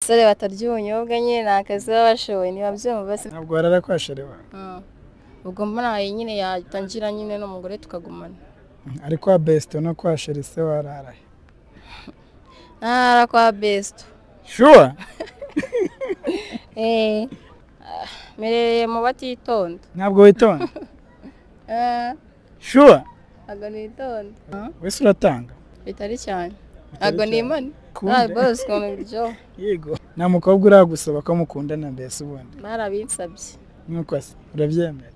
abasore batarya ubunyobwa nyine nakazi babashoboye ntibabyumva se ntabwo warara kwasherewa ubwo mbona nyine yatangira nyine n'umugore tukagumana ariko kwa best no kwashera se warara nara kwa best sure mereye mu batitonda ntabwo witonda sure ago nitonda wese uratanga bitari cyane ago nimane boss kono byo yego nta mukobwa uragusaba ko mukundana mbese ubundi barabinsabye nuko se urabyemera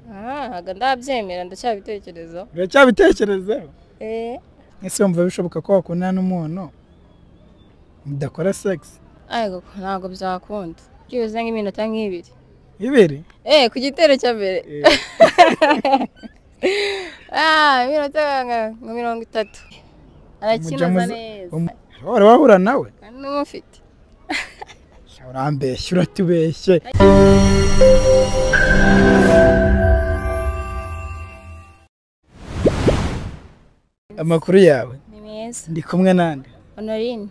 ago ndabyemera ndacyabitekerezo uracyabitekerezaho ese wumva bishoboka ko wakundana n'umuntu mudakora sex ayego ntabwo byakunda byibuze nk'iminota nk'ibiri ku gitero cya mbere iminota nka 30 arakinaza neza wari wahura nawe kandi n'umufite urambeshye uratubeshye amakuru yawe ni meza ndi kumwe nande Honorine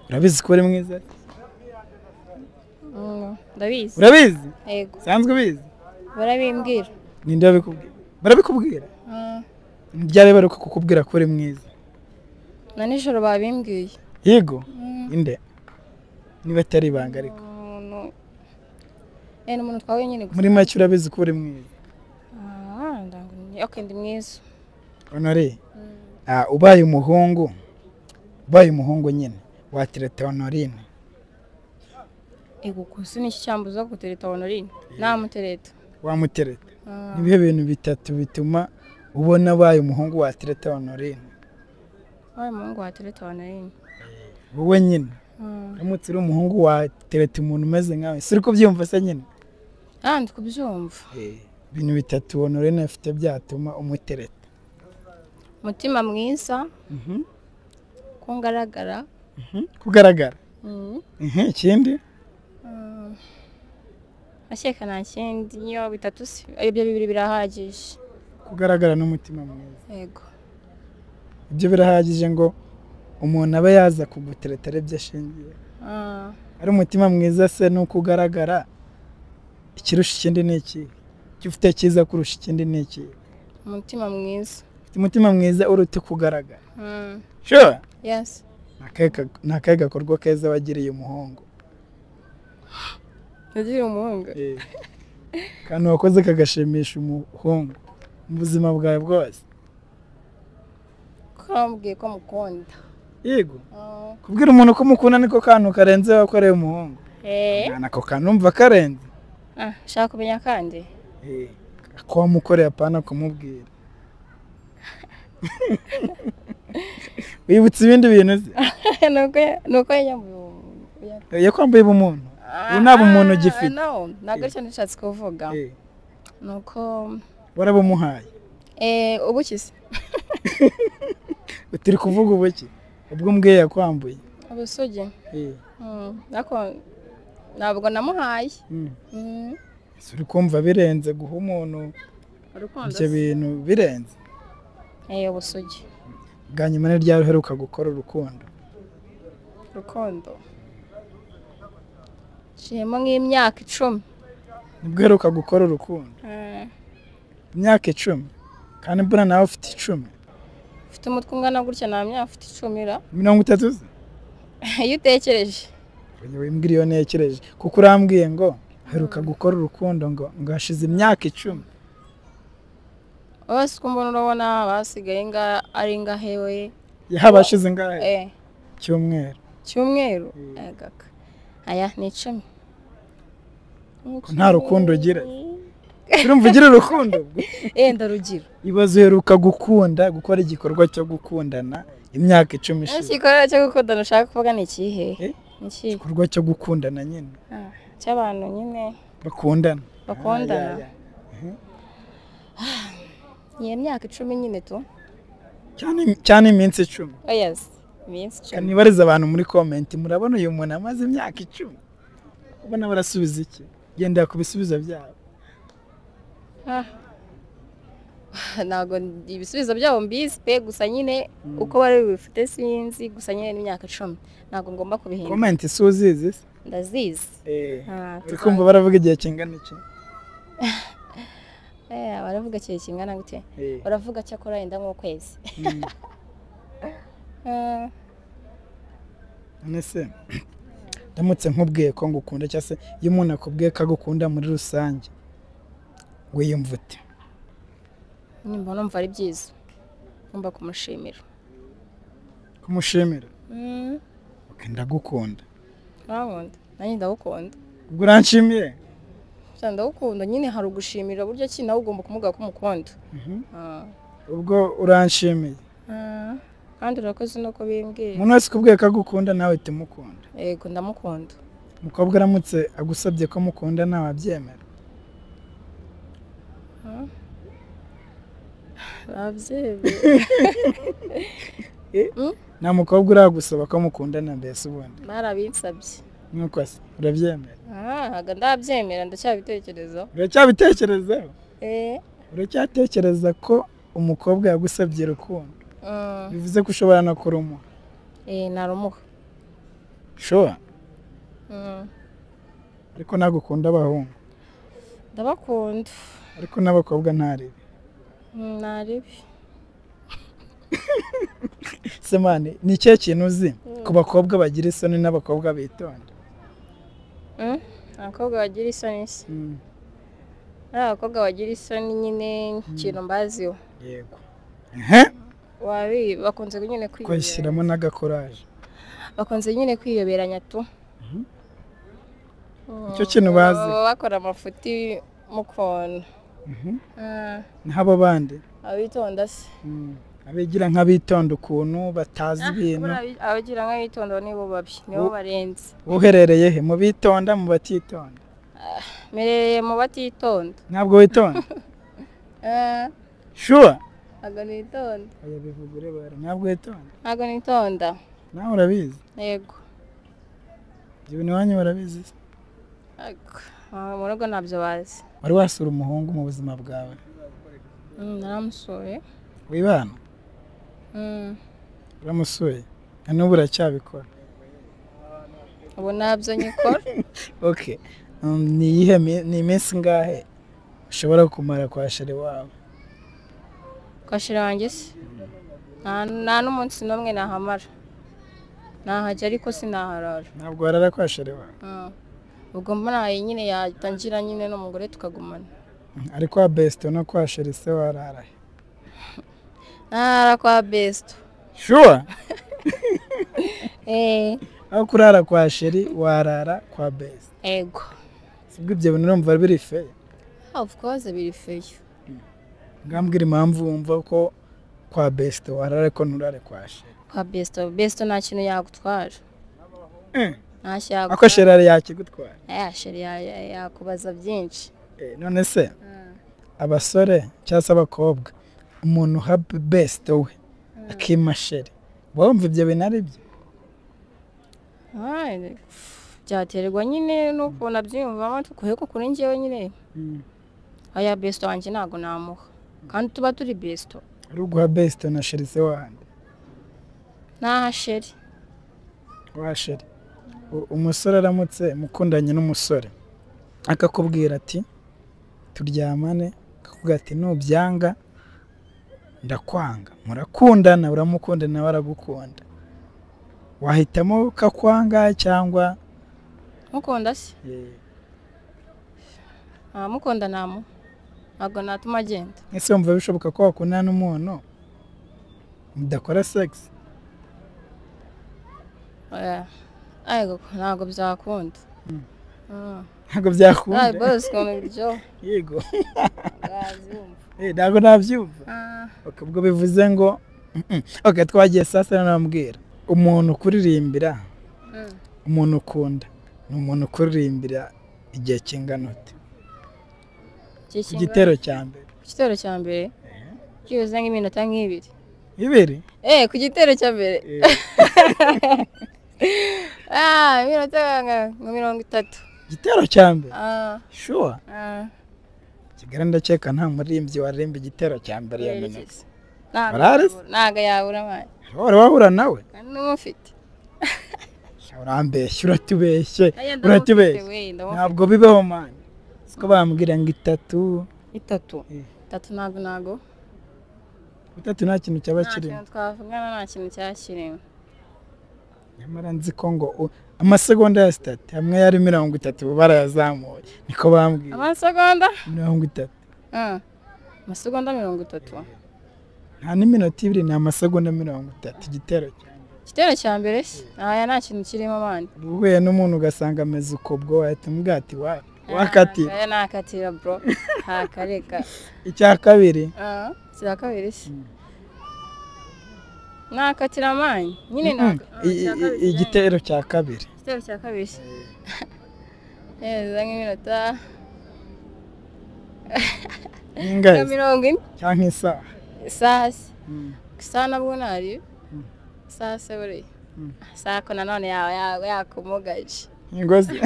urabizi ko uri mwiza ndabizi urabizi yego sanzwe ubizi barabimbwira ninde babikubwira barabikubwira byari bari kukubwira ko uri mwiza na nijoro babimbwiye yego inde niba atari ibanga ariko umuntu twawe nyine muri make urabizi ko uri mwiza okay ndi mwiza Honore ubaye umuhungu nyine watereta Honorine ego kusi ni cyambuza gutereta Honorine namutereta wamutereta nibihe bintu bitatu bituma ubona abaye umuhungu watereta Honorine umuhungu watereta Honorine wowe nyine uramutse uri umuhungu watereta umuntu umeze nkawe siri kubyumva se nyine ndi kubyumva ibintu bitatu Honorine afite byatuma umutereta umutima mwiza kugaragara ikindi asheka nta kindi niyo bitatu se ibyo bibiri birahagije kugaragara n'umutima mwiza yego ibyo birahagije ngo umuntu aba yaza kugutereta arebye ashingiye ari umutima mwiza se nuko ugaragara ikirusha ikindi ni iki icyo ufite cyiza kurusha ikindi ni iki umutima mwiza umutima mwiza uruta kugaragara sure yes nakaye gakorwa keza wagiriye umuhungu nagiriye umuhungu kandi wakoze kagashimisha umuhungu mu buzima bwawe bwose kambwiye ko mukunda yego kubwira umuntu ko mukunda niko kantu karenze wakoreye umuhungu nako kantu umva karenze shaka kumenya kandi ko wamukoreye apana kumubwira wibutse ibindi bintu nuko yakwambaye ubumuntu ubu nta bumuntu ugifite ntabwo aricyo nishatse kuvuga nuko warabumuhaye ubukize turi kuvuga ubuki ubwo mbwiye yakwambuye ubusugi ntabwo namuhaye uri kumva birenze guha umuntu ibyo bintu birenze ubusugi bwa nyuma ni ryari uheruka gukora urukundo nshiyemo nk'imyaka 10 nibwo uheruka gukora urukundo imyaka 10 kandi mbona nawe ufite 10 ufite umutwe ungana gutya nta myaka ufite 10 ra 30 iyo utekereje wimbwira iyo nekereje kuko urambwiye ngo uheruka gukora urukundo ngo hashize imyaka 10 bose kumbona urabona basigaye ari ngahewe yahabashize ngahe cyumweru agaka aya ni 10 nta rukundo ugira urumva ugira urukundo ndarugira ibazo uheruka gukora igikorwa cyo gukundana imyaka 10 ishize igikorwa cyo gukundana ushaka kuvuga ni ikihe igikorwa cyo gukundana nyine cy'abantu nyine bakundana Iyi myaka 10 nyine tu cyane iminsi 10 yes iminsi 10 kanibariza abantu muri comment murabona uyu muntu amaze imyaka 10 ubona barasubiza iki genda kubisubiza byabo ntago ibisubizo byabo mbizi pe gusa nyine uko bari bifite sinzi gusa nyine n'imyaka 10 ntago ngomba kubihindura. Comment isuzizi Ndazizi. uri kumva baravuga igihe kingana iki? Baravuga igihe kingana gute? Baravuga cyakora yenda nk'ukwezi. Nese ndamutse nkubwiye ko ngukunda cyangwa se iyo umuntu akubwiye ko agukunda muri rusange wiyumva ute? Nimba numva ari byiza ngomba kumushimira. Kumushimira? Ndagukunda. Nanjye ndagukunda. Ubwo uranshimiye? Ndagukunda nyine hari ugushimira buryo ki nawe ugomba kumuga ko umukunda. Ubwo uranshimiye? Kandi urakoze no kubimbwira. Umuntu wese ukubwiye ko agukunda nawe timukunda. Yego ndamukunda. Umukobwa aramutse agusabye ko mukunda nawe abyemera? Nta mukobwa uragusaba ko mukundana mbese ubundi? Barabinsabye. Nuko se urabyemera? Ndabyemera ndacyabitekerezaho. Uracyabitekerezaho? Uracyatekereza ko umukobwa yagusabye urukundo? Bivuze ko ushobora no kurumuha? Narumuha. Sure? Ariko nagukunda abahungu? Ndabakunda. Ariko n'abakobwa ntaribi? Ntaribi. Semane ni cyo kintu uzi ku bakobwa bagira isoni n'abakobwa bitonda? Abakobwa bagira isoni se? Abakobwa bagira isoni nyine ikintu mbaziho. Yego. Bakunze nyine kwiyobera. Kwishyiramo n'agakoraje. Bakunze nyine kwiyoberanya tu. Icyo kintu bazi. Bakora amafuti mukona. N'abo bandi? Abitonda se. Abigira nk'abitonda ukuntu batazi ibintu. Abagira nk'abitonda nibo babi, nibo barenze. Uherereye he? Mu bitonda mu batitonda? Mereye mu batitonda. Ntabwo witonda? Sure? Ntabwo nitonda. Oya bivugure bara. Ntabwo witonda? Ntabwo nitonda. Nawe urabizi? Yego. Ibintu wanyu barabizi? Mu rugo ntabyo bazi. Wari wasura umuhungu mu buzima bwawe? Naramusuye. Wibana? Uramusuye? N'ubu uracyabikora? Ubu nabyo nyikora. Okay. Ni iminsi ngahe ushobora kumara kwa sheri wawe? Kwa sheri wanjye se? Nta n'umunsi n'umwe nahamara. Nahajya ariko sinaharara. Ntabwo warara kwa sheri wawe? Ubwo mbona nyine yatangira nyine n'umugore tukagumana. Ari kwa Besto no kwa sheri se warara? Nara kwa Besto. Sure? Aho kurara kwa sheri warara kwa Besto? Ego. Sibwo ibyo bintu urumva biri fair? Of course biri fair. Ngambwira impamvu wumva ko kwa Besto warara ko nturare kwa sheri? Kwa Besto nta kintu yagutwara. Ako sheri yakigutwara? Sheri yakubaza byinshi. None se abasore cyangwa abakobwa umuntu uha Besto we akima sheri wumva ibyo bintu ari byo? Byaterwa nyine nuko nabyiyumvamo kuko kuri njyewe nyine aya Besto wanjye ntago namuha kandi tuba turi Besto. Ari uguha Besto na sheri se wahandi? Nta sheri. Wa sheri umusore aramutse mukundanye n'umusore akakubwira ati turyamane, akakubwira ati nubyanga ndakwanga, murakundana uramukunda nawe aragukunda, wahitamo kakwanga cyangwa mukunda se? Mukunda namu ntabwo natuma agenda. Ese wumva bishoboka ko wakundana n'umuntu mudakora sex? Ntabwo byakunda. Ntabwo byakunda? Bose ukuntu biryoha. Yego. Ntabwo nabyumva. Ubwo bivuze ngo twagiye sasa nambwira umuntu ukuririmbira, umuntu ukunda ni umuntu ukuririmbira igihe kingana ute? Igitero cya mbere. Igitero cya mbere kibuze nk'iminota nk'ibiri. Ibiri? Ku gitero cya mbere. Iminota nka 30. Igitero cya mbere? Sure? Kigali ndakeka nta muririmbyi waririmba igitero cya mbere ya minota. Ntago yabura mani. Wari wahura nawe? Kandi n'umufite. Urambeshya uratubeshye. Ntabwo bibeho mani. Siko bambwira ngo 3. 3 ntago. 3 nta kintu cyaba kirimo. Nta twavugana nta kintu cyakirimo. Nyamara nzi ko ngo amasegonda ya sitati hamwe yari 30 barayazamuye niko bambwiye. Amasegonda 30. Amasegonda 30. Nta n'iminota 2 ni amasegonda 30 igitero cya mbere aya nta kintu kirimo mani. Uhuye n'umuntu ugasanga ameze uko bwo wahita umubwira ati wakatira. Aya nakatira bro. Hakareka. Icya kabiri. Icya kabiri se. Nakatira mani. Nyine igitero cya kabiri. Igitero cya kabiri. Nk'iminota. Ingahe? 40 cyangwa isaha. Isaha nabwo nari. Isaha se buri. Isaha ko nanone yakumugaje. Ingozi.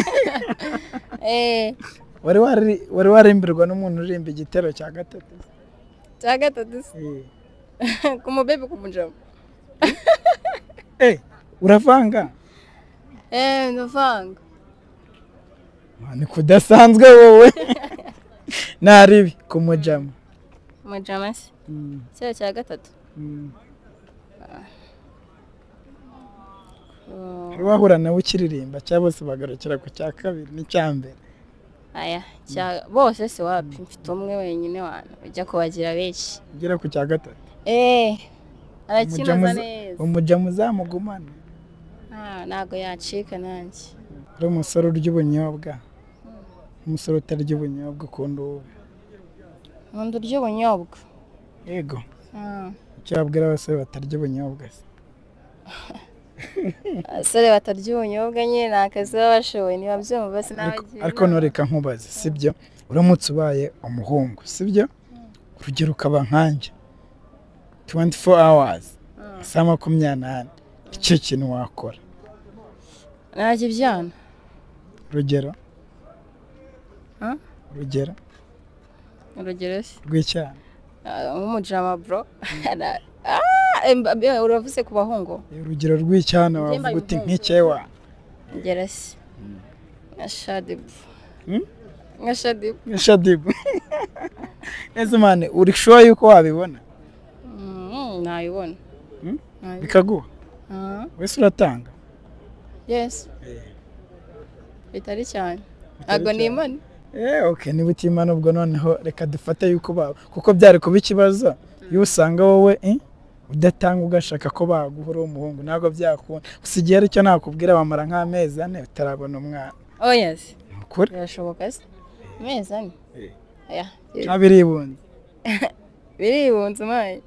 Wari warimbirwa n'umuntu urimba igitero cya gatatu. Cya gatatu. Kumubebe kumujamo. Uravanga? Ndavanga. Ni kudasanzwe wowe. Naribi kumujamo. Kumujamo se. Cya gatatu. Wahura nawe ukiririmba cyangwa se bagarukira ku cya kabiri n'icya mbere. Aya bose se wapi mfite umwe wenyine wana ujya kubagira benshi. Ugera ku cya gatatu. Arakinaza neza. Umujamo uzamugumana. Ntago yacika nanjye. Ari umusore urya ubunyobwa. Umusore utarya ubunyobwa ukunda uwo. Nkunda urya ubunyobwa. Yego. Icyo wabwira abasore batarya ubunyobwa se? Abasore batarya ubunyobwa nyine nakazi baba bashoboye ntibabyumva sinabagira. Ariko noreka nkubaze sibyo? Uramutse ubaye umuhungu sibyo? Urugero ukaba nkanje 24 hours. Saa 28. Icyo kintu wakora? Najya ibyana. Urugero? Urugero se? Rw'icyana. Nk'umujama bro. Uravuze ku bahungu? Urugero rw'icyana wavuga uti nk'icyewa. Ngera se. Ashadibu. Shadibu. Ese mane uri sure yuko wabibona? Nabibona. Bikaguha? Wese uratanga? Yes. Bitari cyane. Ago ni imani. Okay, niba utimana ubwo noneho reka dufate yuko bawe kuko byari kuba ikibazo iyo usanga wowe udatanga ugashaka ko baguhura umuhungu ntago byakunda usigiye aricyo nakubwira bamara nk'amezi 4 utarabona umwana. Yes. Ukuri? Birashoboka se. Amezi 4. Biribunze. Biribunze mayi.